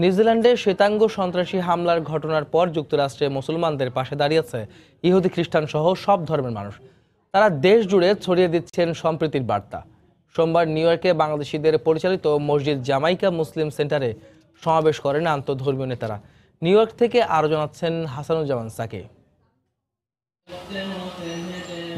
নিউজিল্যান্ডে শ্বেতাঙ্গ সন্ত্রাসী হামলার ঘটনার পর যুক্তরাষ্ট্রে মুসলমানদের পাশে দাঁড়িয়েছে ইহুদি খ্রিস্টান সহ সব ধর্মের মানুষ। তারা দেশ জুড়ে ছড়িয়ে দিচ্ছেন সম্প্রীতির বার্তা। সোমবার নিউ ইয়র্কে বাংলাদেশিদের পরিচালিত মসজিদ জামাইকা মুসলিম সেন্টারে সমাবেশ করেন আন্তঃধর্মীয় নেতারা। নিউ ইয়র্ক থেকে আরও জানাচ্ছেন হাসানুজ্জামান সাকি।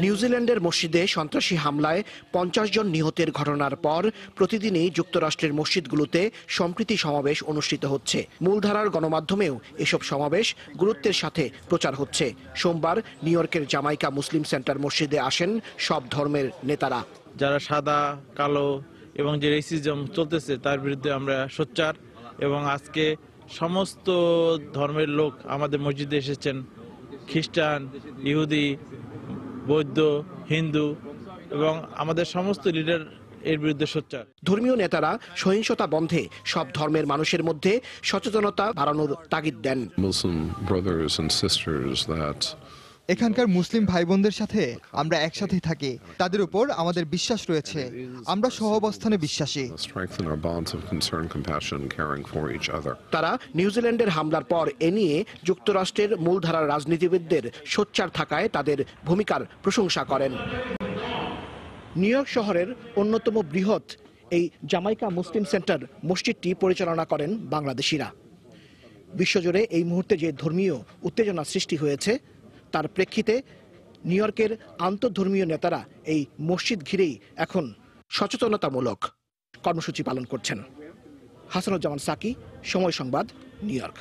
নিউজিল্যান্ডের মসজিদে সন্ত্রাসী হামলায় 50 জন নিহতের ঘটনার পর প্রতিদিনই যুক্তরাষ্ট্রের মসজিদগুলোতে সম্প্রীতি সমাবেশ অনুষ্ঠিত হচ্ছে। মূলধারার গণমাধ্যমেও এসব সমাবেশ গুরুত্বের সাথে প্রচার হচ্ছে। সোমবার নিউ ইয়র্কের জামাইকা মুসলিম সেন্টার মসজিদে আসেন সব ধর্মের নেতারা। যারা সাদা কালো এবং যে রেসিজম চলতেছে তার বিরুদ্ধে আমরা সোচ্চার, এবং আজকে সমস্ত ধর্মের লোক আমাদের মসজিদে এসেছেন। খ্রিস্টান, ইহুদি, বৌদ্ধ, হিন্দু এবং আমাদের সমস্ত লিডার এর বিরুদ্ধে সোচ্চার। ধর্মীয় নেতারা সহিংসতা বন্ধে সব ধর্মের মানুষের মধ্যে সচেতনতা বাড়ানোর তাগিদ দেন। এখানকার মুসলিম ভাই বোনদের সাথে আমরা একসাথে থাকি, তাদের উপর আমাদের বিশ্বাস রয়েছে, আমরা সহাবস্থানে বিশ্বাসী। তারা নিউজিল্যান্ডের হামলার পর এ নিয়ে যুক্তরাষ্ট্রের মূলধারার রাজনীতিবিদদের সোচ্চার থাকায় তাদের ভূমিকার প্রশংসা করেন। নিউ ইয়র্ক শহরের অন্যতম বৃহৎ এই জামাইকা মুসলিম সেন্টার মসজিদটি পরিচালনা করেন বাংলাদেশিরা। বিশ্বজুড়ে এই মুহূর্তে যে ধর্মীয় উত্তেজনা সৃষ্টি হয়েছে তার প্রেক্ষিতে নিউ ইয়র্কের আন্তঃধর্মীয় নেতারা এই মসজিদ ঘিরেই এখন সচেতনতামূলক কর্মসূচি পালন করছেন। হাসানুজ্জামান সাকি, সময় সংবাদ, নিউ ইয়র্ক।